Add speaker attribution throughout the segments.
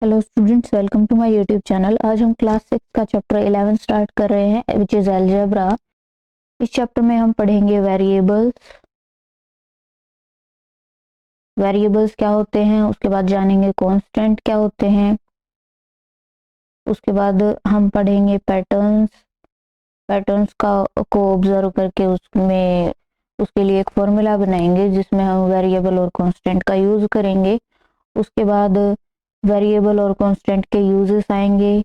Speaker 1: Hello students, welcome to my YouTube channel. आज हम class 6 का चैप्टर 11 स्टार्ट कर रहे हैं, विच इज अलजेब्रा। इस चैप्टर में हम पढ़ेंगे वेरिएबल्स। वेरिएबल्स क्या होते हैं, उसके बाद जानेंगे कांस्टेंट क्या होते हैं, उसके बाद हम पढ़ेंगे पैटर्न्स। पैटर्न्स का को ऑब्जर्व करके उसमें उसके लिए एक फॉर्मूला बनाएंगे जिसमें हम वेरिएबल और कांस्टेंट का यूज करेंगे। उसके बाद वेरिएबल और कांस्टेंट के यूजेस आएंगे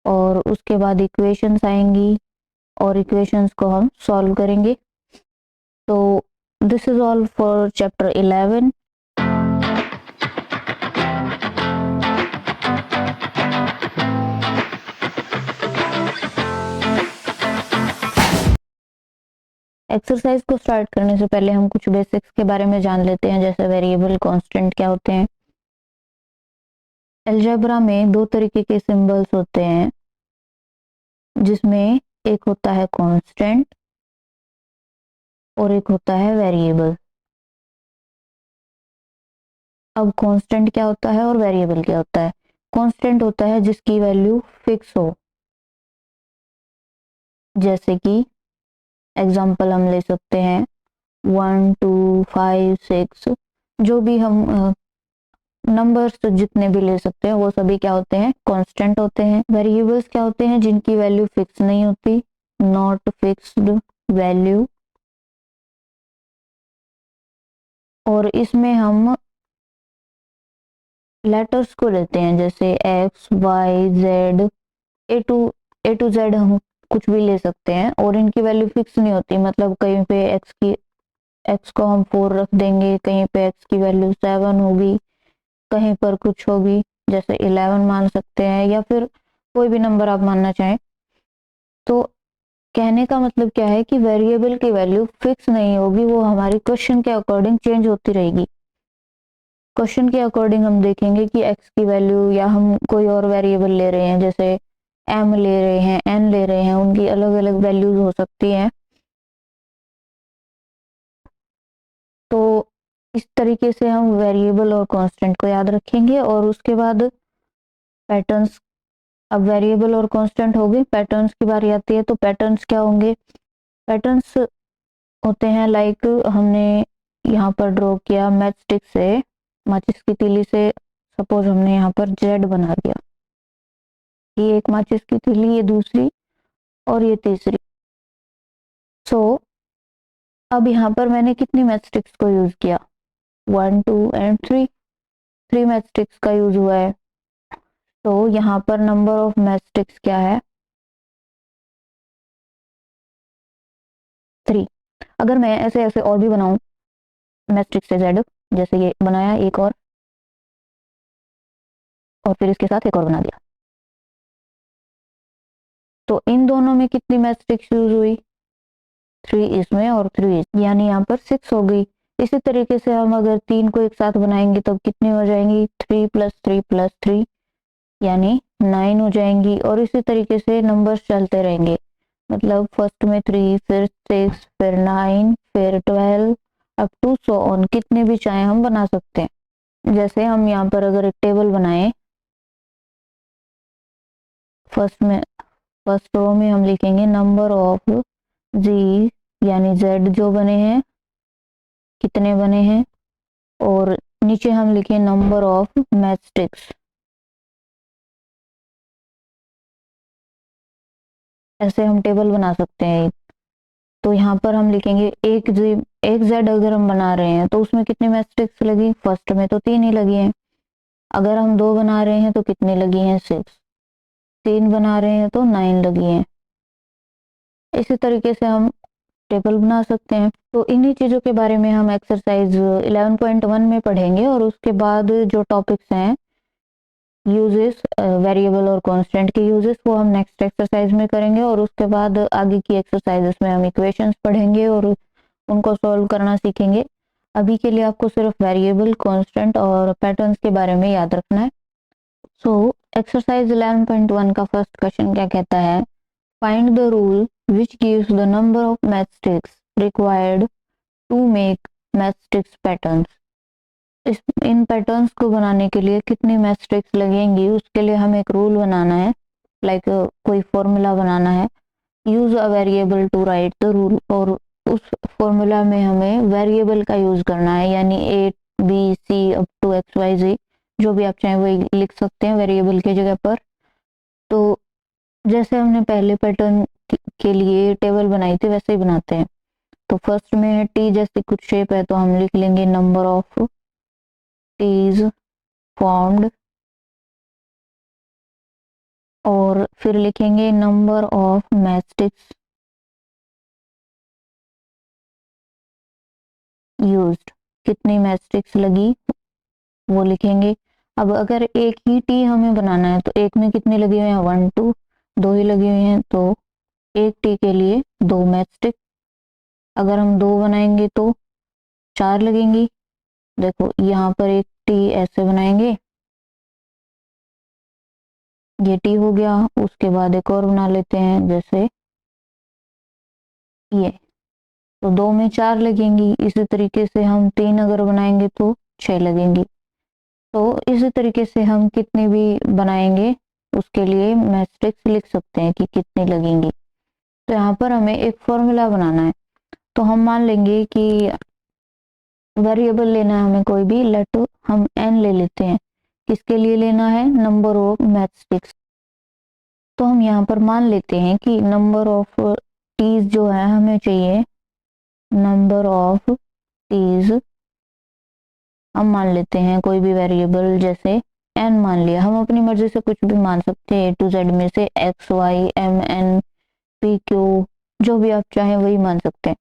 Speaker 1: और उसके बाद इक्वेशंस आएंगी और इक्वेशंस को हम सॉल्व करेंगे। तो this is all for chapter 11। Exercise को स्टार्ट करने से पहले हम कुछ बेसिक्स के बारे में जान लेते हैं, जैसे वेरिएबल, कांस्टेंट क्या होते हैं। अलजेब्रा में दो तरीके के सिंबल्स होते हैं, जिसमें एक होता है कांस्टेंट और एक होता है वेरिएबल। अब कांस्टेंट क्या होता है और वेरिएबल क्या होता है। कांस्टेंट होता है जिसकी वैल्यू फिक्स हो, जैसे कि एग्जाम्पल हम ले सकते हैं 1 2 5 6, जो भी हम नंबर्स जितने भी ले सकते हैं वो सभी क्या होते हैं, कांस्टेंट होते हैं। वेरिएबल्स क्या होते हैं, जिनकी वैल्यू फिक्स नहीं होती, नॉट फिक्स्ड वैल्यू। और इसमें हम लेटर्स को लेते हैं, जैसे x y z, A to Z हम कुछ भी ले सकते हैं और इनकी वैल्यू फिक्स नहीं होती। मतलब कहीं पे एक्स को हम 4 रख देंगे, कहीं पे एक्स की वैल्यू 7 होगी, कहीं पर कुछ होगी, जैसे 11 मान सकते हैं या फिर कोई भी नंबर आप मानना चाहें। तो कहने का मतलब क्या है कि वेरिएबल की वैल्यू फिक्स नहीं होगी, वो हमारी क्वेश्चन के अकॉर्डिंग चेंज होती रहेगी। क्वेश्चन के अकॉर्डिंग हम देखेंगे कि एक्स की वैल्यू, या हम कोई और वेरिएबल ले रहे हैं, जैसे एम ले रहे हैं, एन ले रहे हैं, उनकी अलग अलग वैल्यूज हो सकती हैं। तो इस तरीके से हम वेरिएबल और कांस्टेंट को याद रखेंगे। और उसके बाद पैटर्न्स। अब वेरिएबल और कांस्टेंट हो गए, पैटर्न्स की बारी आती है। तो पैटर्न्स क्या होंगे। पैटर्न्स होते हैं लाइक हमने यहाँ पर ड्रॉ किया मैच स्टिक से, माचिस की तीली से। सपोज हमने यहाँ पर जेड बना दिया, ये एक माचिस की तीली, ये दूसरी और ये तीसरी। सो अब यहाँ पर मैंने कितनी मैच स्टिक्स को यूज किया, 1 2 एंड 3, 3 मैच स्टिक्स का यूज हुआ है। तो यहाँ पर नंबर ऑफ मैच स्टिक्स क्या है, 3। अगर मैं ऐसे ऐसे और भी बनाऊं मैच स्टिक से जेड, जैसे ये बनाया एक और फिर इसके साथ एक और बना दिया, तो इन दोनों में कितनी मैच स्टिक्स यूज हुई, 3 इसमें और 3, यानी यहाँ पर 6 हो गई। इसी तरीके से हम अगर 3 को एक साथ बनाएंगे तब कितनी हो जाएंगी, 3 + 3 + 3 यानी 9 हो जाएंगी। और इसी तरीके से नंबर्स चलते रहेंगे, मतलब फर्स्ट में 3, फिर 6, फिर 9, फिर 12, अप टू सो ऑन, कितने भी चाहे हम बना सकते हैं। जैसे हम यहाँ पर अगर एक टेबल बनाए, फर्स्ट रो में हम लिखेंगे नंबर ऑफ जी, यानी जेड जो बने हैं, कितने बने हैं। और नीचे हम लिखे नंबर ऑफ मैच स्टिक्स। ऐसे हम टेबल बना सकते हैं। तो यहाँ पर हम लिखेंगे एक जेड अगर हम बना रहे हैं तो उसमें कितनी मैच स्टिक्स लगी, फर्स्ट में तो 3 ही लगी हैं। अगर हम 2 बना रहे हैं तो कितनी लगी हैं, 6। 3 बना रहे हैं तो 9 लगी हैं। इसी तरीके से हम टेबल बना सकते हैं। तो इन्हीं चीजों के बारे में हम एक्सरसाइज 11.1 में पढ़ेंगे। और उसके बाद जो टॉपिक्स हैं, यूजेस, वेरिएबल और कांस्टेंट के यूजेस, वो हम नेक्स्ट एक्सरसाइज में करेंगे। और उसके बाद आगे की एक्सरसाइजेस में हम इक्वेशंस पढ़ेंगे और उनको सॉल्व करना सीखेंगे। अभी के लिए आपको सिर्फ वेरिएबल, कांस्टेंट और पैटर्न्स के बारे में याद रखना है। सो एक्सरसाइज 11.1 का फर्स्ट क्वेश्चन क्या कहता है, find the rule which gives the number of matchsticks required to make matchsticks patterns। In patterns को बनाने के लिए कितनी मैट्रिक्स लगेंगी, उसके लिए हमें एक रूल बनाना है, लाइक कोई फॉर्मूला बनाना है। Use a variable to write the rule, और उस फॉर्मूला में हमें वेरिएबल का यूज करना है, यानी A B C up to X Y Z, जो भी आप चाहें वही लिख सकते हैं वेरिएबल की जगह पर। तो जैसे हमने पहले पैटर्न के लिए टेबल बनाई थी वैसे ही बनाते हैं। तो फर्स्ट में है टी जैसी कुछ शेप है, तो हम लिख लेंगे नंबर ऑफ टीज फॉर्म्ड, और फिर लिखेंगे नंबर ऑफ मैस्टिक्स यूज्ड, कितनी मैस्टिक्स लगी वो लिखेंगे। अब अगर एक ही टी हमें बनाना है तो एक में कितने लगे हुए हैं, 1 2, दो ही लगे हुए हैं, तो एक टी के लिए 2 मैस्टिक। अगर हम 2 बनाएंगे तो 4 लगेंगी। देखो यहाँ पर एक टी ऐसे बनाएंगे, ये टी हो गया। उसके बाद एक और बना लेते हैं, जैसे ये, तो 2 में 4 लगेंगी। इसी तरीके से हम 3 अगर बनाएंगे तो 6 लगेंगी। तो इसी तरीके से हम कितनी भी बनाएंगे उसके लिए मैट्रिक्स लिख सकते हैं कि कितनी लगेंगी। तो यहाँ पर हमें एक फॉर्मूला बनाना है। तो हम मान लेंगे कि वेरिएबल लेना है हमें कोई भी, लेट हम n ले लेते हैं। किसके लिए लेना है, नंबर ऑफ मैट्रिक्स। तो हम यहाँ पर मान लेते हैं कि नंबर ऑफ टीज जो है हमें चाहिए, नंबर ऑफ टीज हम मान लेते हैं कोई भी वेरिएबल, जैसे n मान लिया। हम अपनी मर्जी से कुछ भी मान सकते हैं, A to Z में से x y m n p q, जो भी आप चाहें वही मान सकते हैं।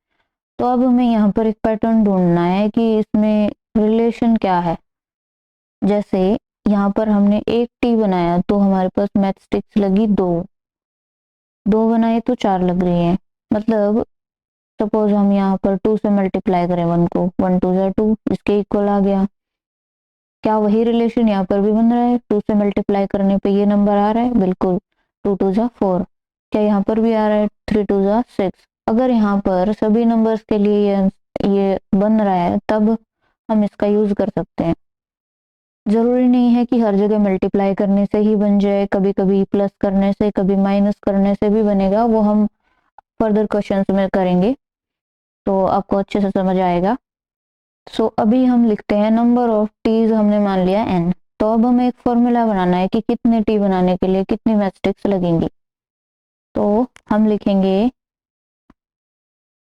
Speaker 1: तो अब हमें यहाँ पर एक पैटर्न ढूंढना है कि इसमें रिलेशन क्या है। जैसे यहाँ पर हमने एक टी बनाया तो हमारे पास मैट्रिक्स लगी 2, 2 बनाए तो 4 लग रही है। मतलब सपोज हम यहाँ पर 2 से मल्टीप्लाई करें 1 को, 1 2 जा 2, इसके इक्वल आ गया। क्या वही रिलेशन यहाँ पर भी बन रहा है, 2 से मल्टीप्लाई करने पे ये नंबर आ रहा है, बिल्कुल 2 2 जा 4। क्या यहाँ पर भी आ रहा है, 3 2 जा 6। अगर यहाँ पर सभी नंबर्स के लिए ये बन रहा है तब हम इसका यूज कर सकते हैं। जरूरी नहीं है कि हर जगह मल्टीप्लाई करने से ही बन जाए, कभी कभी प्लस करने से, कभी माइनस करने से भी बनेगा, वो हम फर्दर क्वेश्चंस में करेंगे तो आपको अच्छे से समझ आएगा। सो अभी हम लिखते हैं नंबर ऑफ टीज हमने मान लिया n। तो अब हमें एक फॉर्मूला बनाना है कि कितने टी बनाने के लिए कितनी मैट्रिक्स लगेंगी। तो हम लिखेंगे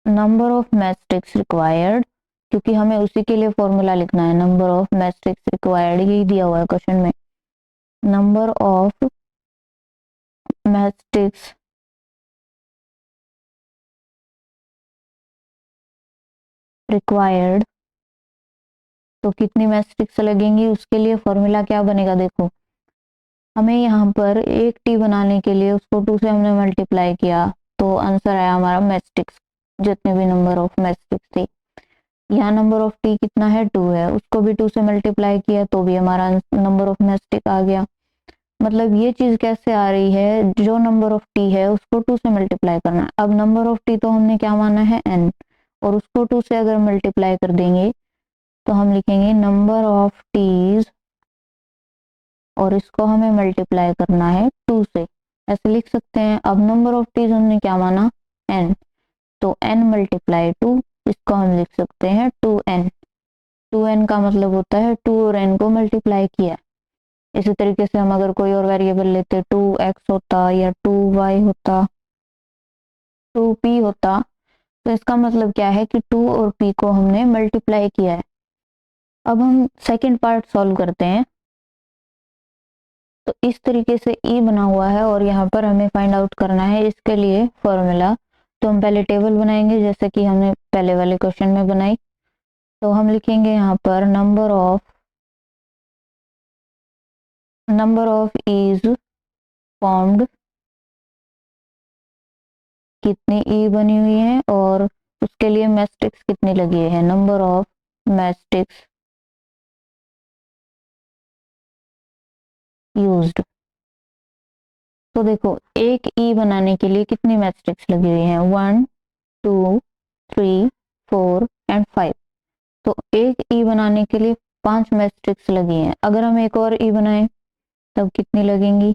Speaker 1: नंबर ऑफ मैट्रिक्स रिक्वायर्ड, क्योंकि हमें उसी के लिए फॉर्मूला लिखना है, नंबर ऑफ मैट्रिक्स रिक्वायर्ड, यही दिया हुआ है क्वेश्चन में। नंबर ऑफ मैट्रिक्स रिक्वायर्ड, तो कितनी मैट्रिक्स लगेंगी उसके लिए फॉर्मूला क्या बनेगा। देखो हमें यहाँ पर एक टी बनाने के लिए उसको 2 से हमने मल्टीप्लाई किया तो आंसर आया हमारा मैट्रिक्स, जितने भी नंबर ऑफ मैट्रिक्स थे। यहाँ नंबर ऑफ टी कितना है, 2 है, उसको भी 2 से मल्टीप्लाई किया तो भी हमारा नंबर ऑफ मैट्रिक्स आ गया। मतलब ये चीज कैसे आ रही है, जो नंबर ऑफ टी है उसको 2 से मल्टीप्लाई करना है। अब नंबर ऑफ टी तो हमने क्या माना है, n, और उसको 2 से अगर मल्टीप्लाई कर देंगे तो हम लिखेंगे नंबर ऑफ टीज, और इसको हमें मल्टीप्लाई करना है 2 से, ऐसे लिख सकते हैं। अब नंबर ऑफ टीज हमने क्या माना, n, तो n मल्टीप्लाई 2, इसको हम लिख सकते हैं 2n। 2n का मतलब होता है 2 और n को मल्टीप्लाई किया। इसी तरीके से हम अगर कोई और वेरिएबल लेते, 2x होता या 2y होता, 2p होता, तो इसका मतलब क्या है कि 2 और p को हमने मल्टीप्लाई किया है। अब हम सेकंड पार्ट सॉल्व करते हैं। तो इस तरीके से e बना हुआ है और यहाँ पर हमें फाइंड आउट करना है इसके लिए फॉर्मूला। तो हम पहले टेबल बनाएंगे जैसे कि हमने पहले वाले क्वेश्चन में बनाई। तो हम लिखेंगे यहाँ पर नंबर ऑफ इज फॉर्म्ड, कितनी ई बनी हुई है, और उसके लिए मैट्रिक्स कितनी लगी है, नंबर ऑफ मैट्रिक्स यूज्ड। तो देखो एक ई बनाने के लिए कितनी मैट्रिक्स लगी हुई है, 1 2 3 4 एंड 5। तो एक ई बनाने के लिए 5 मैट्रिक्स लगी हैं। अगर हम एक और ई बनाएं तब कितनी लगेंगी?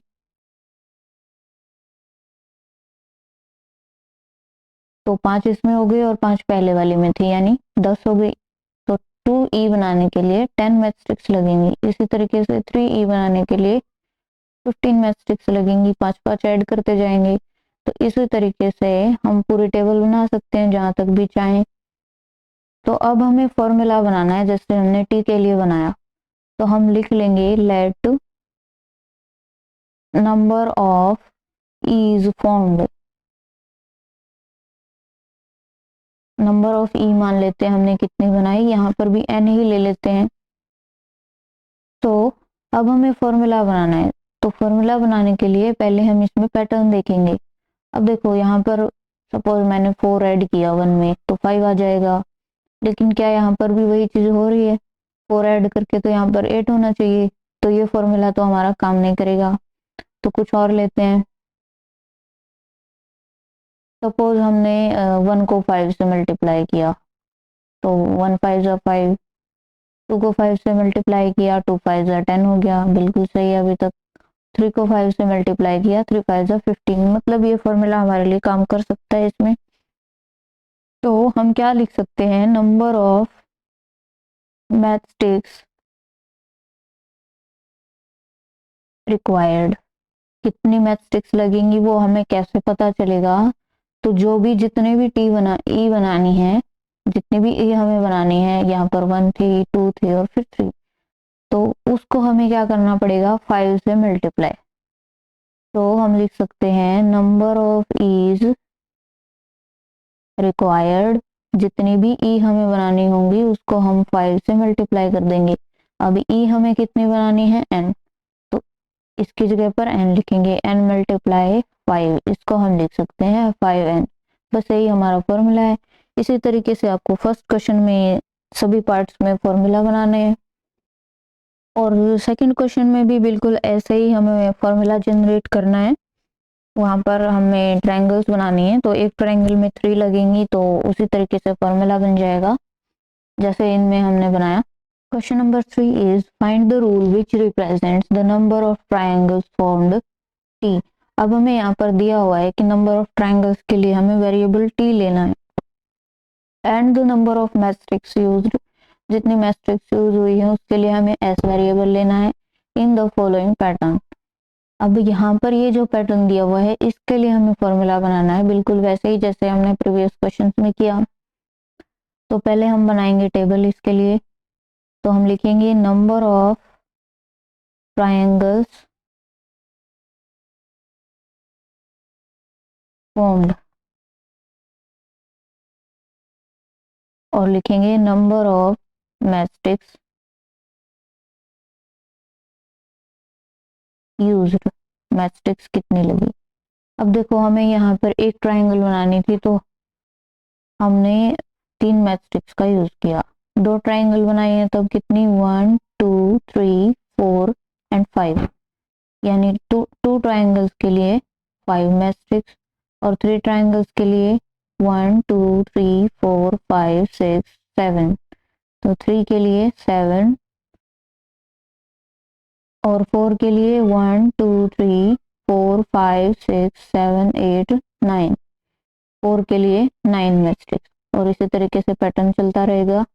Speaker 1: तो 5 इसमें हो गई और 5 पहले वाली में थी, यानी 10 हो गई। तो 2 ई बनाने के लिए 10 मैट्रिक्स लगेंगी। इसी तरीके से 3 ई बनाने के लिए 15 मैट्रिक्स लगेंगी, 5 5 ऐड करते जाएंगे। तो इसी तरीके से हम पूरी टेबल बना सकते हैं जहां तक भी चाहें। तो अब हमें फॉर्मूला बनाना है, जैसे हमने टी के लिए बनाया। तो हम लिख लेंगे let number of is found. Number of E मान लेते हैं हमने कितनी बनाई, यहाँ पर भी एन ही ले लेते हैं। तो अब हमें फॉर्मूला बनाना है। तो फॉर्मूला बनाने के लिए पहले हम इसमें पैटर्न देखेंगे। अब देखो यहाँ पर सपोज मैंने 4 ऐड किया 1 में, तो 5 आ जाएगा। लेकिन क्या यहाँ पर भी वही चीज हो रही है? 4 ऐड करके तो यहाँ पर 8 होना चाहिए। तो ये फॉर्मूला तो हमारा काम नहीं करेगा। तो कुछ और लेते हैं। सपोज हमने 1 को 5 से मल्टीप्लाई किया, तो 1 5 जा 5, 2 को 5 से मल्टीप्लाई किया, 2 5 जा 10 हो गया, बिल्कुल सही है अभी तक। 3 को 5 से मल्टीप्लाई किया, 3 5 जा 15, मतलब ये फॉर्मूला हमारे लिए काम कर सकता है इसमें। तो हम क्या लिख सकते हैं? Number of matchsticks required. कितनी मैथस्टिक्स लगेंगी वो हमें कैसे पता चलेगा? तो जो भी जितने भी ई बनानी है, जितनी भी ई हमें बनानी है, यहाँ पर 1 थी, 2 थी और फिर 3, तो उसको हमें क्या करना पड़ेगा? 5 से मल्टीप्लाई। तो हम लिख सकते हैं नंबर ऑफ ईज रिक्वायर्ड। जितनी भी ई हमें बनानी होंगी उसको हम 5 से मल्टीप्लाई कर देंगे। अब ई हमें कितनी बनानी है? n। तो इसकी जगह पर n लिखेंगे, n मल्टीप्लाई 5, इसको हम लिख सकते हैं 5n। बस यही हमारा फॉर्मूला है। इसी तरीके से आपको फर्स्ट क्वेश्चन में सभी पार्ट्स में फॉर्मूला बनाने हैं, और सेकंड क्वेश्चन में भी बिल्कुल ऐसे ही हमें फॉर्मूला जनरेट करना है। वहां पर हमें ट्रायंगल्स बनानी है, तो एक ट्रायंगल में 3 लगेंगी, तो उसी तरीके से फॉर्मूला बन जाएगा जैसे इनमें हमने बनाया। Question number 3 is find the rule which represents the number of triangles formed T. अब हमें यहाँ पर दिया हुआ है कि नंबर ऑफ ट्रायंगल्स के लिए हमें वेरिएबल टी लेना है, and the number of matrix used, जितनी मैट्रिक्स यूज हुई है उसके लिए हमें एस वेरिएबल लेना है, इन द फॉलोइंग पैटर्न। अब यहाँ पर ये जो पैटर्न दिया हुआ है इसके लिए हमें फॉर्मूला बनाना है, बिल्कुल वैसे ही जैसे हमने प्रीवियस क्वेश्चन में किया। तो पहले हम बनाएंगे टेबल इसके लिए। तो हम लिखेंगे नंबर ऑफ ट्रायंगल्स फॉर्म्ड, और लिखेंगे number of matrix used, matrix कितनी लगी। अब देखो हमें यहाँ पर एक ट्रायंगल बनानी थी, तो हमने 3 मैट्रिक्स का यूज किया। 2 ट्रायंगल बनाए हैं तब कितनी? 1 2 3 4 एंड 5, यानी टू ट्रायंगल्स के लिए 5 मैट्रिक्स, और 3 ट्रायंगल्स के लिए 1 2 3 4 5 6 7। तो 3 के लिए 7, और 4 के लिए 1 2 3 4 5 6 7 8 9, 4 के लिए 9 मैट्रिक्स, और इसी तरीके से पैटर्न चलता रहेगा।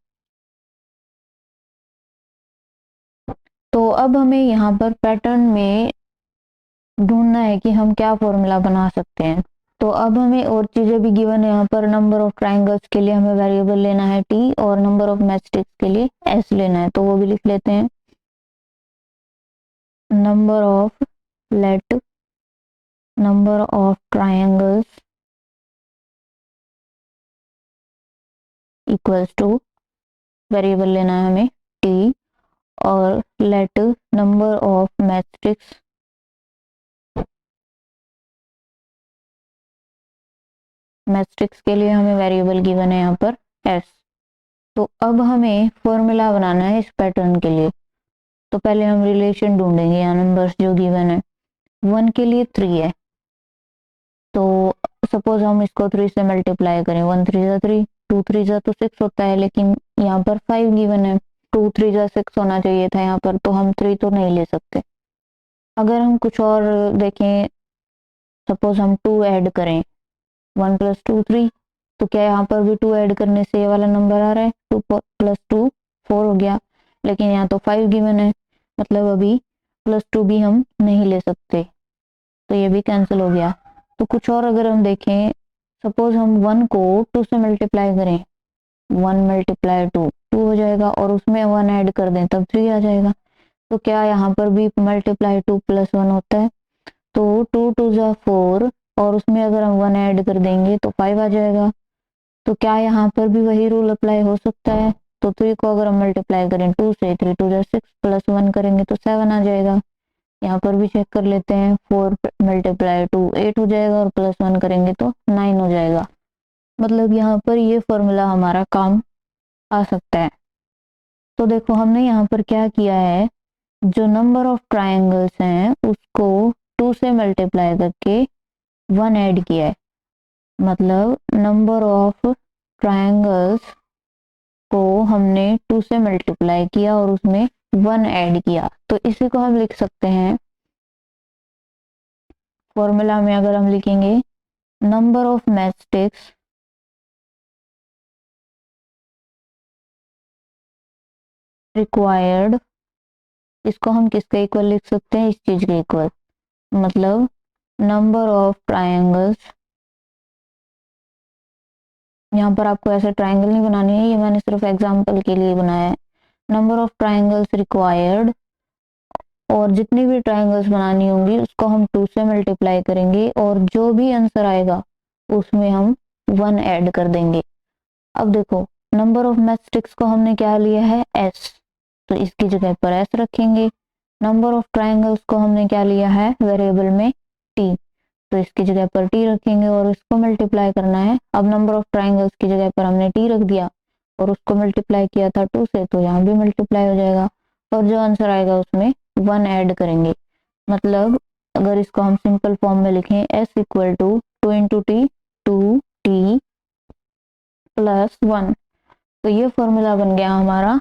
Speaker 1: तो अब हमें यहाँ पर पैटर्न में ढूंढना है कि हम क्या फॉर्मूला बना सकते हैं। तो अब हमें और चीजें भी गिवन है यहाँ पर। नंबर ऑफ ट्रायंगल्स के लिए हमें वेरिएबल लेना है टी, और नंबर ऑफ मैट्रिक्स के लिए एस लेना है, तो वो भी लिख लेते हैं। Number of let number of triangles equals to, variable लेना है हमें टी, और let number of matrix matrix के लिए हमें वेरिएबल गिवन है यहाँ पर एस। तो अब हमें फॉर्मूला बनाना है इस पैटर्न के लिए। तो पहले हम रिलेशन ढूंढेंगे, यहाँ नंबर्स जो गिवन है। 1 के लिए 3 है, तो सपोज हम इसको 3 से मल्टीप्लाई करें, 1 3 जा 3, 2 3 जा तो 6 होता है, लेकिन यहाँ पर 5 गिवन है, 2 3 जा 6 होना चाहिए था यहाँ पर, तो हम 3 तो नहीं ले सकते। अगर हम कुछ और देखें, सपोज हम 2 ऐड करें, 1 + 2 3, तो क्या यहाँ पर भी 2 ऐड करने से ये वाला नंबर आ रहा है, 2 + 2 4 हो गया। लेकिन यहाँ तो 5 गिवन है, मतलब अभी +2 भी हम नहीं ले सकते, तो ये भी कैंसिल हो गया। तो कुछ और अगर हम देखें, सपोज हम 1 को 2 से मल्टीप्लाई करें, 1 × 2 2 हो जाएगा, और उसमें 1 ऐड कर दें तब 3 आ जाएगा। तो क्या यहाँ पर भी मल्टीप्लाई 2 + 1 होता है, तो 2 2 जा 4, और उसमें अगर हम 1 ऐड कर देंगे तो 5 आ जाएगा। तो क्या यहाँ पर भी वही रूल अप्लाई हो सकता है? तो 3 को अगर हम मल्टीप्लाई करें 2 से, 3 2 जा 6 + 1 करेंगे तो 7 आ जाएगा। यहाँ पर भी चेक कर लेते हैं, 4 × 2 8 हो जाएगा, और +1 करेंगे तो 9 हो जाएगा। मतलब यहाँ पर ये फॉर्मूला हमारा काम आ सकता है। तो देखो हमने यहाँ पर क्या किया है, जो नंबर ऑफ ट्राइंगल्स हैं उसको 2 से मल्टीप्लाई करके 1 ऐड किया है। मतलब नंबर ऑफ ट्राइंगल्स को हमने 2 से मल्टीप्लाई किया और उसमें 1 ऐड किया, तो इसी को हम लिख सकते हैं फॉर्मूला में। अगर हम लिखेंगे नंबर ऑफ मैचस्टिक्स रिक्वायर्ड, इसको हम किसके इक्वल लिख सकते हैं, इस चीज के इक्वल, मतलब नंबर ऑफ ट्राइंगल्स। यहाँ पर आपको ऐसे ट्राइंगल नहीं बनानी है, ये मैंने सिर्फ एग्जांपल के लिए बनाया है। नंबर ऑफ ट्राइंगल्स रिक्वायर्ड, और जितनी भी ट्राइंगल्स बनानी होंगी उसको हम 2 से मल्टीप्लाई करेंगे, और जो भी आंसर आएगा उसमें हम 1 ऐड कर देंगे। अब देखो नंबर ऑफ मैचस्टिक्स को हमने क्या लिया है, s, तो इसकी जगह पर s रखेंगे। नंबर ऑफ ट्राइंगल्स को हमने क्या लिया है वेरिएबल में, t, तो इसकी जगह पर t रखेंगे और इसको मल्टीप्लाई करना है। अब नंबर ऑफ ट्राइंगल्स की जगह पर हमने t रख दिया और उसको मल्टीप्लाई किया था 2 से, तो यहाँ भी मल्टीप्लाई हो जाएगा, और जो आंसर आएगा उसमें 1 ऐड करेंगे। मतलब अगर इसको हम सिंपल फॉर्म में लिखें, s = 2 × t 2t + 1, तो ये फॉर्मूला बन गया हमारा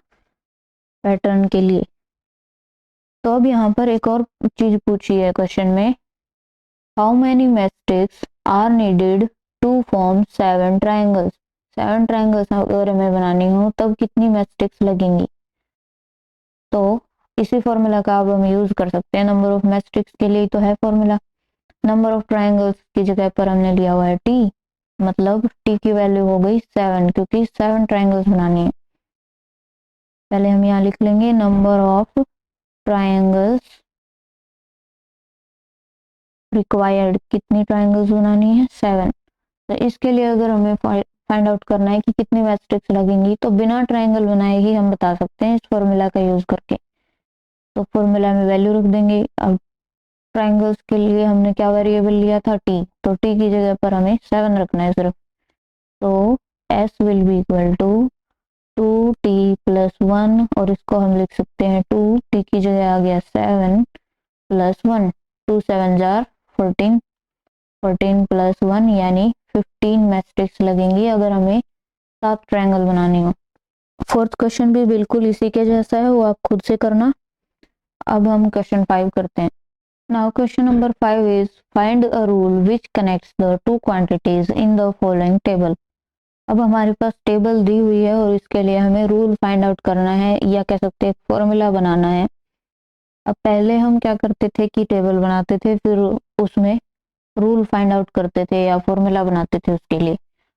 Speaker 1: पैटर्न के लिए। तो अब यहाँ पर एक और चीज पूछी है क्वेश्चन में, how many matchsticks are needed to form 7 triangles. 7 triangles अगर हमें बनानी हो तब कितनी मैचस्टिक्स लगेंगी। तो इसी फॉर्मूला का अब हम यूज कर सकते हैं, नंबर ऑफ मैचस्टिक्स के लिए तो है फॉर्मूला। नंबर ऑफ ट्राइंगल्स की जगह पर हमने लिया हुआ है टी, मतलब टी की वैल्यू हो गई 7, क्योंकि 7 ट्राइंगल्स बनानी है। पहले हम यहाँ लिख लेंगे नंबर ऑफ ट्राइंगल्स रिक्वायर्ड, कितनी ट्राइंगल्स बनानी है 7। तो इसके लिए अगर हमें फाइंड आउट करना है कि कितनी मैचस्टिक्स लगेंगी, तो बिना ट्राइंगल बनाए ही हम बता सकते हैं इस फॉर्मूला का यूज करके। तो फॉर्मूला में वैल्यू रख देंगे। अब ट्राइंगल्स के लिए हमने क्या वेरिएबल लिया था, टी, तो टी की जगह पर हमें 7 रखना है सिर्फ। तो s will be equal to 2t + 1, और इसको हम लिख सकते हैं 2t की जगह आ गया 7 + 1, 2 7 जार 14, 14 + 1 यानी 15 मैचस्टिक्स लगेंगी अगर हमें 7 ट्रायंगल बनाने हो। फोर्थ क्वेश्चन भी बिल्कुल इसी के जैसा है, वो आप खुद से करना। अब हम क्वेश्चन 5 करते हैं। Now question number 5 is find a rule which connects the two quantities in the following table. अब हमारे पास टेबल दी हुई है और इसके लिए हमें रूल फाइंड आउट करना है, या कह सकते हैं फॉर्मूला बनाना है। अब पहले हम क्या करते थे कि टेबल बनाते थे, फिर उसमें रूल फाइंड आउट करते थे या फॉर्मूला बनाते थे उसके लिए।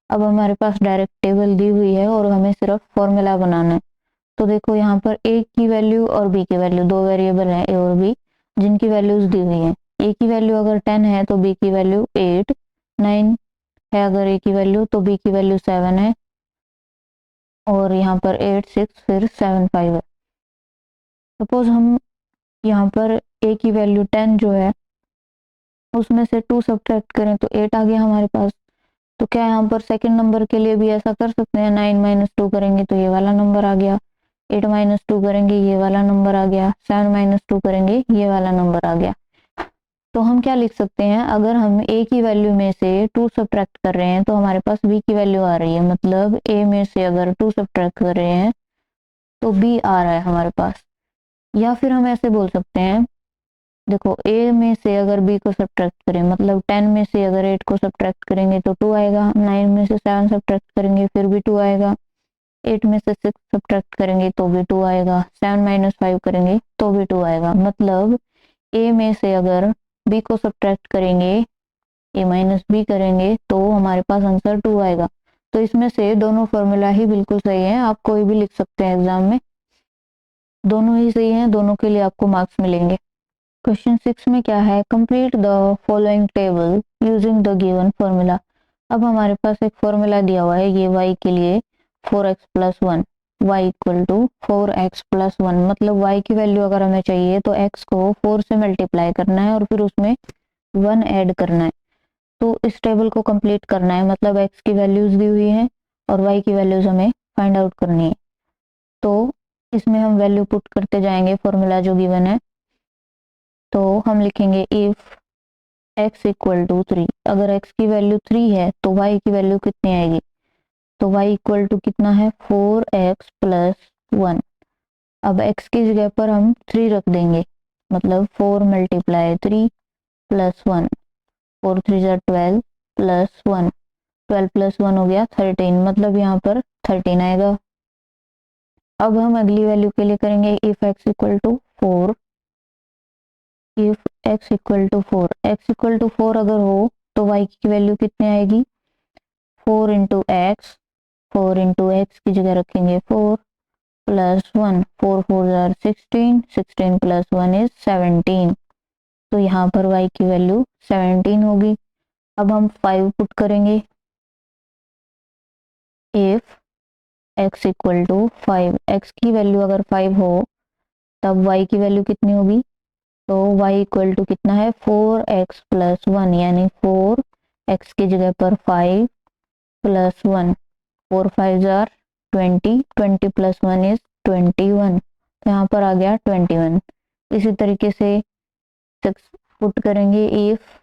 Speaker 1: अब हमारे पास डायरेक्ट टेबल दी हुई है और हमें सिर्फ फॉर्मूला बनाना है। तो देखो यहाँ पर ए की वैल्यू और बी की वैल्यू, दो वेरिएबल है ए और बी, जिनकी वैल्यूज दी हुई है। ए की वैल्यू अगर 10 है तो बी की वैल्यू 8, 9 है अगर ए की वैल्यू, तो बी की वैल्यू 7 है, और यहाँ पर 8 6 फिर 7 5 है। सपोज हम यहाँ पर ए की वैल्यू 10 जो है उसमें से 2 सब्ट्रैक्ट करें तो 8 आ गया हमारे पास। तो क्या यहाँ पर सेकंड नंबर के लिए भी ऐसा कर सकते हैं, 9 - 2 करेंगे तो ये वाला नंबर आ गया, 8 - 2 करेंगे ये वाला नंबर आ गया, 7 - 2 करेंगे ये वाला नंबर आ गया। तो हम क्या लिख सकते हैं, अगर हम ए की वैल्यू में से 2 सब्ट्रैक्ट कर रहे हैं तो हमारे पास बी की वैल्यू आ रही है। मतलब ए में से अगर 2 सब्ट्रैक्ट कर रहे हैं तो बी आ रहा है हमारे पास। या फिर हम ऐसे बोल सकते हैं, देखो ए में से अगर बी को सब्ट्रैक्ट करें, मतलब 10 में से अगर 8 को सब्ट्रैक्ट करेंगे तो 2 आएगा, 9 में से 7 सब्ट्रैक्ट करेंगे फिर भी 2 आएगा, 8 में से 6 सब्ट्रैक्ट करेंगे तो भी 2 आएगा, 7 माइनस 5 करेंगे तो भी 2 आएगा। मतलब ए में से अगर बी को सब्ट्रैक्ट करेंगे, ए माइनस बी करेंगे तो हमारे पास आंसर 2 आएगा। तो इसमें से दोनों फॉर्मूला ही बिल्कुल सही है, आप कोई भी लिख सकते हैं एग्जाम में, दोनों ही सही हैं, दोनों के लिए आपको मार्क्स मिलेंगे। क्वेश्चन 6 में क्या है, complete the following table using the given formula. अब हमारे पास एक फॉर्मूला दिया हुआ है, ये y के लिए 4x plus 1, y equal to 4x plus 1, मतलब y की वैल्यू अगर हमें चाहिए तो x को 4 से मल्टीप्लाई करना है और फिर उसमें 1 ऐड करना है। तो इस टेबल को कंप्लीट करना है, मतलब x की वैल्यूज दी हुई है और y की वैल्यूज हमें फाइंड आउट करनी है। तो इसमें हम वैल्यू पुट करते जाएंगे, फॉर्मूला जो गिवन है। तो हम लिखेंगे इफ x इक्वल टू 3, अगर x की वैल्यू 3 है तो y की वैल्यू कितनी आएगी, तो y इक्वल टू कितना है 4x प्लस 1। अब x की जगह पर हम 3 रख देंगे, मतलब 4 मल्टीप्लाई 3 प्लस 1, 4 3 जा 12 प्लस 1, 12 प्लस 1 हो गया 13, मतलब यहाँ पर 13 आएगा। अब हम अगली वैल्यू के लिए करेंगे if x equal to 4, if x equal to 4, x equal to 4 अगर हो तो y की वैल्यू कितनी आएगी 4 इंटू एक्स, 4 इंटू एक्स की जगह रखेंगे 4 प्लस 1, 4 4 जार 16, 16 प्लस 1 इज 17। तो यहाँ पर y की वैल्यू 17 होगी। अब हम 5 पुट करेंगे, if x equal to 5, x की वैल्यू अगर 5 हो तब y की वैल्यू कितनी होगी, तो y इक्वल टू कितना है 4x प्लस 1, यानी 4x की जगह पर 5 प्लस 1, 4 5 जार 20, 20 प्लस 1 इज 21, तो यहाँ पर आ गया 21। इसी तरीके से 6 पुट करेंगे, if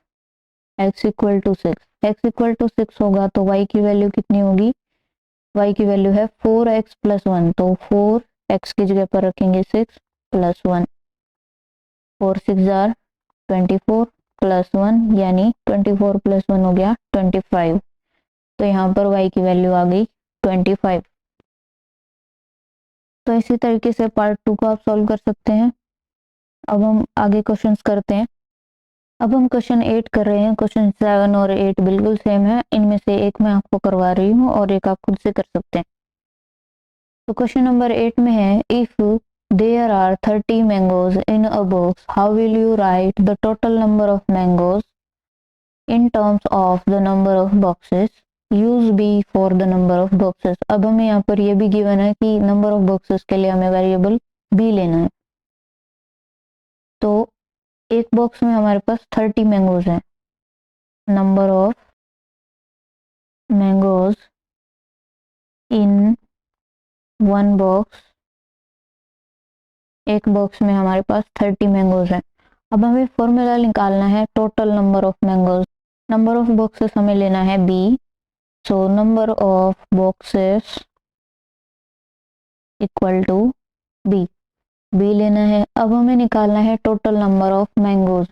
Speaker 1: x equal to 6, x equal to 6 होगा तो y की वैल्यू कितनी होगी, y की वैल्यू है 4x प्लस 1, तो 4x की जगह पर रखेंगे 6 प्लस 1, 4 6 जार 24 प्लस 1, यानी 24 प्लस 1 हो गया 25। तो यहाँ पर y की वैल्यू आ गई 25। तो इसी तरीके से पार्ट 2 को आप सॉल्व कर सकते हैं। अब हम आगे क्वेश्चंस करते हैं। अब हम क्वेश्चन 8 कर रहे हैं। क्वेश्चन 7 और 8 बिल्कुल सेम है, इनमें से एक मैं आपको करवा रही हूँ और एक आप खुद से कर सकते हैं। तो क्वेश्चन नंबर 8 में है, if there are 30 mangoes in a box, how will you write the total number of mangoes in terms of the number of boxes, use b for the number of boxes. अब हमें यहाँ पर ये भी given है कि number of boxes के लिए हमें वेरिएबल बी लेना है। तो एक बॉक्स में हमारे पास 30 मैंगोज हैं, number of mangoes in one box, एक बॉक्स में हमारे पास 30 मैंगोज हैं। अब हमें फॉर्मूला निकालना है total number of mangoes. Number of boxes हमें लेना है b, so number of boxes equal to b, b लेना है। अब हमें निकालना है टोटल नंबर ऑफ मैंगोज,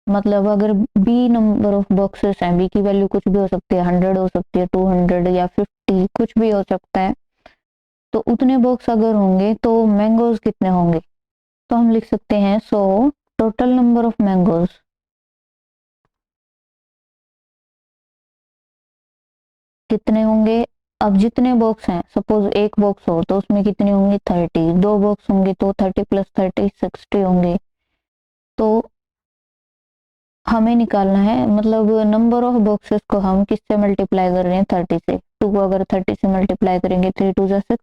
Speaker 1: मतलब अगर बी नंबर ऑफ बॉक्सेस हैं, बी की वैल्यू कुछ भी हो सकती है, 100 हो सकती है, 200 या 50, कुछ भी हो सकता है। तो उतने बॉक्स अगर होंगे तो मैंगोज कितने होंगे, तो हम लिख सकते हैं so total number of mangoes कितने होंगे। अब जितने बॉक्स हैं, सपोज एक बॉक्स हो तो उसमें कितने होंगे 30, दो बॉक्स होंगे तो 30 प्लस 30 60 होंगे। तो हमें निकालना है, मतलब नंबर ऑफ बॉक्सेस को हम किससे मल्टीप्लाई कर रहे हैं 30 से। 2 को अगर 30 से मल्टीप्लाई करेंगे 3 2 जा 6,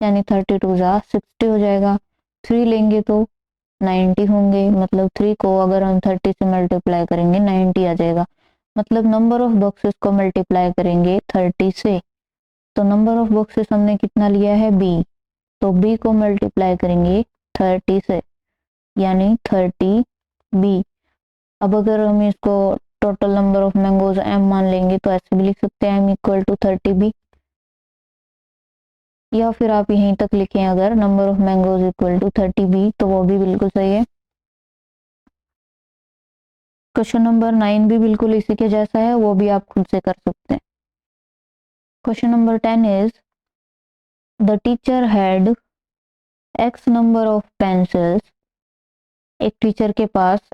Speaker 1: यानी 30 2 जा 60 हो जाएगा। 3 लेंगे तो 90 होंगे, मतलब 3 को अगर हम 30 से मल्टीप्लाई करेंगे 90 आ जाएगा। मतलब नंबर ऑफ बॉक्सेस को मल्टीप्लाई करेंगे 30 से, तो नंबर ऑफ बॉक्सेस हमने कितना लिया है बी, तो बी को मल्टीप्लाई करेंगे 30 से, यानी 30 बी। अब अगर हम इसको total number of mangoes m मान लेंगे तो ऐसे भी लिख सकते हैं एम इक्वल टू 30 बी। या फिर आप यहीं तक लिखें अगर number of mangoes equal to 30 भी, तो वो भी बिल्कुल सही है। क्वेश्चन नंबर 9 भी बिल्कुल इसी के जैसा है, वो भी आप खुद से कर सकते हैं। Question number 10 is the teacher had x number of pencils. एक टीचर के पास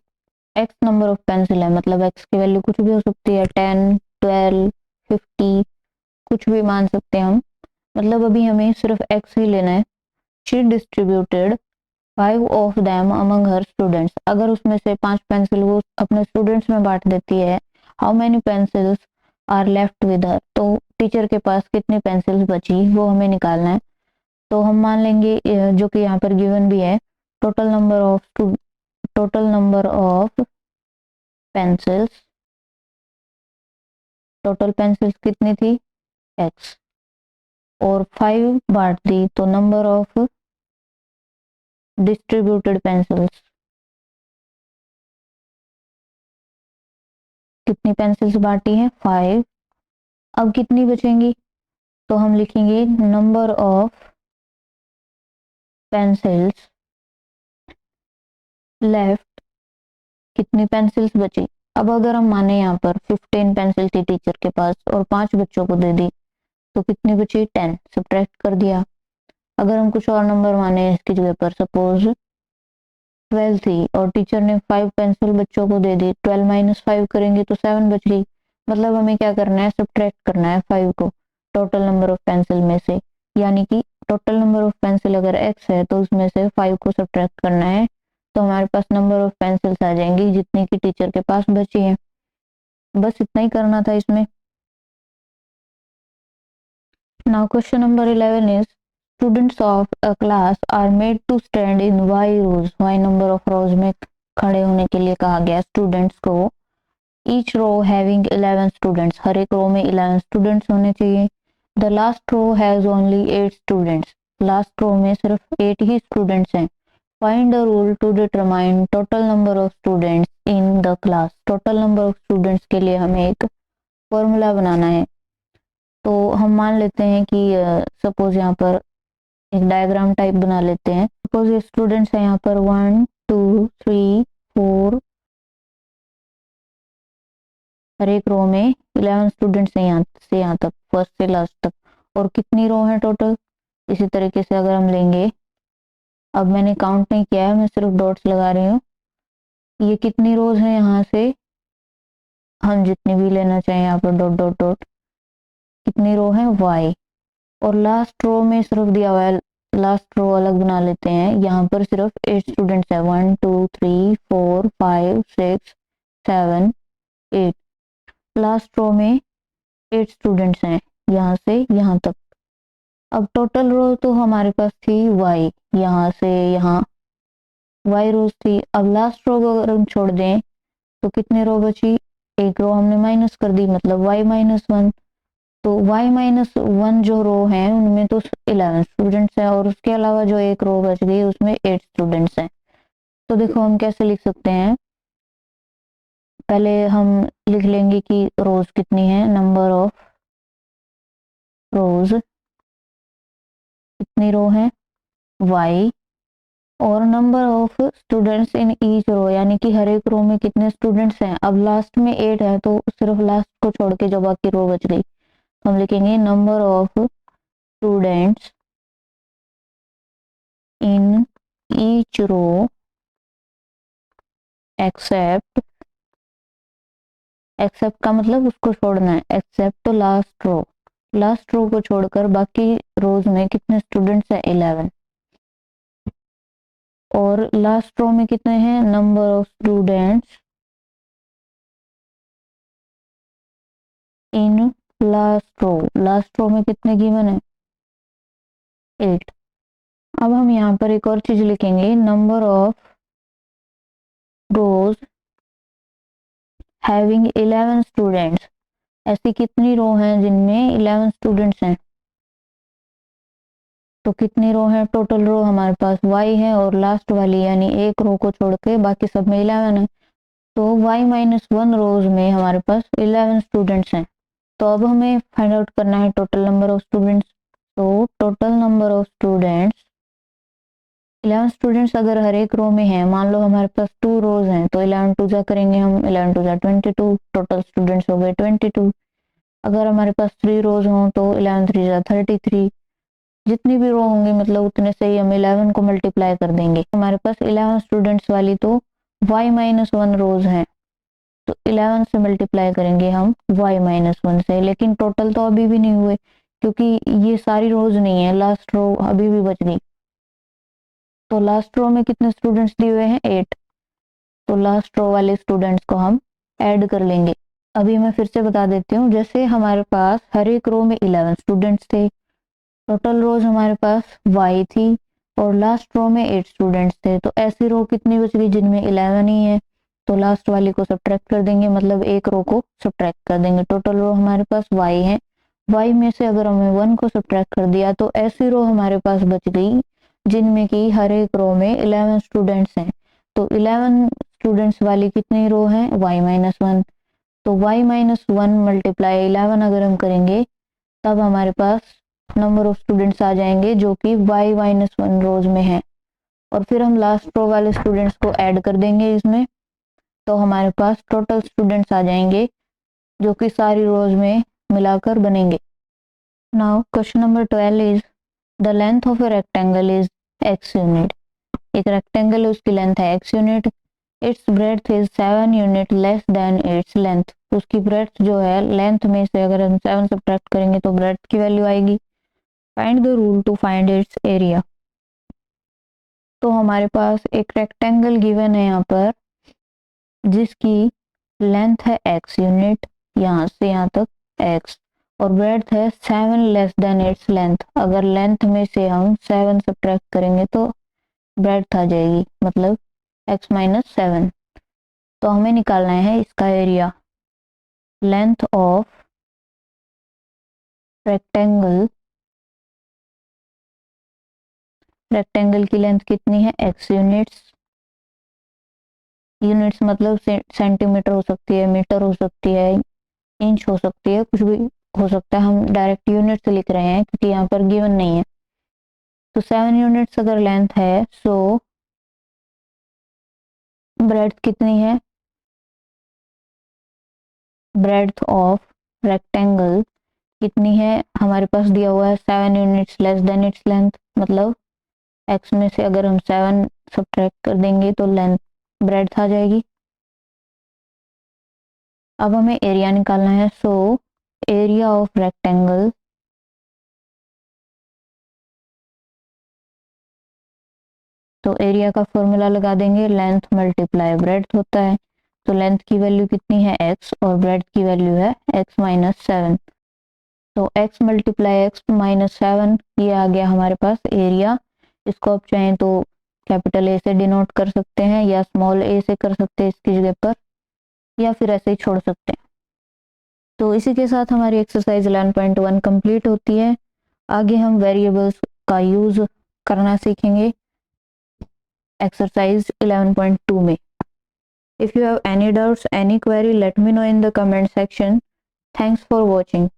Speaker 1: एक्स नंबर ऑफ पेंसिल है, मतलब एक्स की वैल्यू कुछ भी हो सकती है, 10, 12, 50, कुछ भी मान सकते हैं हम, मतलब अभी हमें सिर्फ एक्स ही लेना है। She distributed 5 of them among her students. अगर उसमें से 5 पेंसिल वो अपने स्टूडेंट्स में बांट देती है, how many pencils are left with her, तो टीचर के पास कितनी पेंसिल्स बची वो हमें निकालना है। तो हम मान लेंगे जो कि यहाँ पर गिवन भी है, total number of pencils, total pencils कितनी थी एक्स, और 5 बांट दी तो नंबर ऑफ डिस्ट्रीब्यूटेड पेंसिल्स, कितनी पेंसिल्स बांटी हैं 5। अब कितनी बचेंगी, तो हम लिखेंगे नंबर ऑफ पेंसिल्स लेफ्ट, कितनी पेंसिल्स बची। अब अगर हम माने यहाँ पर 15 पेंसिल थी टीचर के पास और 5 बच्चों को दे दी, तो कितनी बची 10, सब्ट्रैक्ट कर दिया। अगर हम कुछ और नंबर माने इसकी जगह पर, सपोज 12 थी और टीचर ने 5 पेंसिल बच्चों को दे दी, 12 माइनस 5 करेंगे तो 7 बच गई। मतलब हमें क्या करना है, सब्ट्रैक्ट करना है 5 को टोटल नंबर ऑफ पेंसिल में से, यानी कि टोटल नंबर ऑफ पेंसिल अगर x है तो उसमें से 5 को सब्ट्रैक्ट करना है, तो हमारे पास नंबर ऑफ पेंसिल्स आ जाएंगी जितनी की टीचर के पास बची है। बस इतना ही करना था इसमें। Now question number 11 is students of a class are made to stand in y rows. Y number of rows में खड़े होने के लिए कहा गया स्टूडेंट्स को। ईच रो हैविंग 11 स्टूडेंट्स, हर एक रो में 11 स्टूडेंट्स होने चाहिए। The last row has only 8 students, last row में सिर्फ 8 ही स्टूडेंट्स हैं। Find a rule to determine total number of students in the class. Total number of students के लिए हमें एक फॉर्मूला बनाना है। तो हम मान लेते हैं कि सपोज यहाँ पर एक डायग्राम टाइप बना लेते हैं। सपोज ये स्टूडेंट्स हैं यहाँ पर 1 2 3 4, हर एक रो में 11 स्टूडेंट्स हैं यहाँ से यहाँ तक, फर्स्ट से लास्ट तक। और कितनी रो है टोटल, इसी तरीके से अगर हम लेंगे, अब मैंने काउंट नहीं किया है, मैं सिर्फ डॉट्स लगा रही हूँ। ये कितनी रोज है, यहाँ से हम जितनी भी लेना चाहें यहाँ पर डॉट डॉट डॉट, कितनी रो है y, और लास्ट रो में सिर्फ दिया हुआ है, लास्ट रो अलग बना लेते हैं। यहाँ पर सिर्फ 8 स्टूडेंट्स है, 1 2 3 4 5 6 7 8, लास्ट रो में 8 स्टूडेंट्स हैं यहाँ से यहाँ तक। अब टोटल रो तो हमारे पास थी y, यहाँ से यहाँ y रोज थी। अब लास्ट रो को अगर हम छोड़ दें तो कितनी रो बची, एक रो हमने माइनस कर दी, मतलब y माइनस 1। तो y माइनस 1 जो रो है उनमें तो 11 स्टूडेंट्स हैं, और उसके अलावा जो एक रो बच गई उसमें 8 स्टूडेंट्स हैं। तो देखो हम कैसे लिख सकते हैं, पहले हम लिख लेंगे कि रोज कितनी है, नंबर ऑफ रोज, कितनी रो है y, और number of students in each row, यानी कि हर एक रो में कितने स्टूडेंट्स हैं। अब लास्ट में 8 है तो सिर्फ लास्ट को छोड़ के जो बाकी रो बच गई, तो हम लिखेंगे number of students in each row except, except का मतलब उसको छोड़ना है, except last row, last row को छोड़कर बाकी रोज में कितने स्टूडेंट्स हैं 11, और लास्ट रो में कितने हैं, number of students in last row, last row में कितने गिवन है 8। अब हम यहाँ पर एक और चीज लिखेंगे, number of rose having 11 students, ऐसी कितनी रो हैं जिनमें 11 स्टूडेंट्स हैं। तो कितनी रो है, टोटल रो हमारे पास y है और लास्ट वाली यानी एक रो को छोड़ के बाकी सब में 11 है, तो y माइनस 1 रोज में हमारे पास 11 स्टूडेंट्स हैं। तो अब हमें फाइंड आउट करना है टोटल नंबर ऑफ स्टूडेंट्स। तो total number of students 11 students अगर हर एक रो में है, मान लो हमारे पास 2 रोज हैं, तो 11 टू जा करेंगे हम, 11 टू जा 22, टोटल स्टूडेंट्स हो गए 22। अगर हमारे पास 3 रोज हों तो 11 3 जा 33, जितनी भी रो होंगी मतलब उतने से ही हम 11 को मल्टीप्लाई कर देंगे। हमारे पास 11 स्टूडेंट्स वाली तो y-1 रोज हैं, तो 11 से मल्टीप्लाई करेंगे हम y-1 से, लेकिन टोटल तो अभी भी नहीं हुए क्योंकि ये सारी रोज नहीं है, लास्ट रो अभी भी बच गई। तो लास्ट रो में कितने स्टूडेंट्स दिए हुए हैं 8, तो लास्ट रो वाले स्टूडेंट्स को हम ऐड कर लेंगे। अभी मैं फिर से बता देती हूँ, जैसे हमारे पास हर एक रो में 11 स्टूडेंट्स थे, टोटल रोज हमारे पास y थी और लास्ट रो में 8 स्टूडेंट्स थे, तो ऐसी रो कितनी बच गई जिनमें 11 ही है, तो लास्ट वाली को सब्ट्रैक्ट कर देंगे, मतलब एक रो को सब्ट्रैक्ट कर देंगे। टोटल रो हमारे पास y है, y में से अगर हमने 1 को सब्ट्रैक्ट कर दिया तो ऐसी रो हमारे पास बच गई जिनमें कि हर एक रो में 11 स्टूडेंट्स हैं। तो 11 स्टूडेंट्स वाली कितनी रो है y-1, तो y-1 मल्टीप्लाई 11 अगर हम करेंगे तब हमारे पास नंबर ऑफ स्टूडेंट्स आ जाएंगे जो कि y-1 रोज में है, और फिर हम लास्ट रो वाले स्टूडेंट्स को ऐड कर देंगे इसमें, तो हमारे पास टोटल स्टूडेंट्स आ जाएंगे जो कि सारी रोज में मिलाकर बनेंगे। Now question number 12 is the length of a rectangle is x unit. एक रेक्टेंगल है उसकी लेंथ है x unit, it's breadth is 7 unit less than its length. उसकी ब्रेड्थ जो है, लेंथ में से अगर हम 7 सब्ट्रैक्ट करेंगे तो ब्रेड्थ की वैल्यू आएगी। Find the rule to find its area. तो हमारे पास एक रेक्टेंगल गिवन है यहाँ पर जिसकी लेंथ है x यूनिट, यहाँ से यहाँ तक x, और ब्रेड्थ है 7 लेस देन इट्स लेंथ। अगर लेंथ में से हम 7 सब्ट्रैक्ट करेंगे तो ब्रेड्थ आ जाएगी, मतलब x-7। तो हमें निकालना है इसका area. Length of rectangle, rectangle की लेंथ कितनी है x यूनिट्स, यूनिट्स मतलब सेंटीमीटर हो सकती है, मीटर हो सकती है, इंच हो सकती है, कुछ भी हो सकता है। हम डायरेक्ट यूनिट से लिख रहे हैं क्योंकि यहाँ पर गिवन नहीं है। तो 7 यूनिट्स अगर लेंथ है, सो ब्रेड्थ कितनी है, ब्रेड्थ ऑफ रेक्टेंगल कितनी है, हमारे पास दिया हुआ है 7 units less than its length, मतलब x में से अगर हम 7 सब्ट्रैक्ट कर देंगे तो लेंथ ब्रेड्थ आ जाएगी। अब हमें एरिया निकालना है, सो एरिया ऑफ रेक्टेंगल तो एरिया का फॉर्मूला लगा देंगे, लेंथ मल्टीप्लाई ब्रेड्थ होता है। तो लेंथ की वैल्यू कितनी है x और ब्रेड्थ की वैल्यू है x-7, तो x मल्टीप्लाई x-7 ये आ गया हमारे पास एरिया। इसको आप चाहें तो कैपिटल ए से डिनोट कर सकते हैं या स्मॉल ए से कर सकते हैं इसकी जगह पर, या फिर ऐसे ही छोड़ सकते हैं। तो इसी के साथ हमारी एक्सरसाइज 11.1 कंप्लीट होती है। आगे हम वेरिएबल्स का यूज करना सीखेंगे एक्सरसाइज 11.2 में। If you have any doubts, any query, let me know in the comment section. Thanks for watching.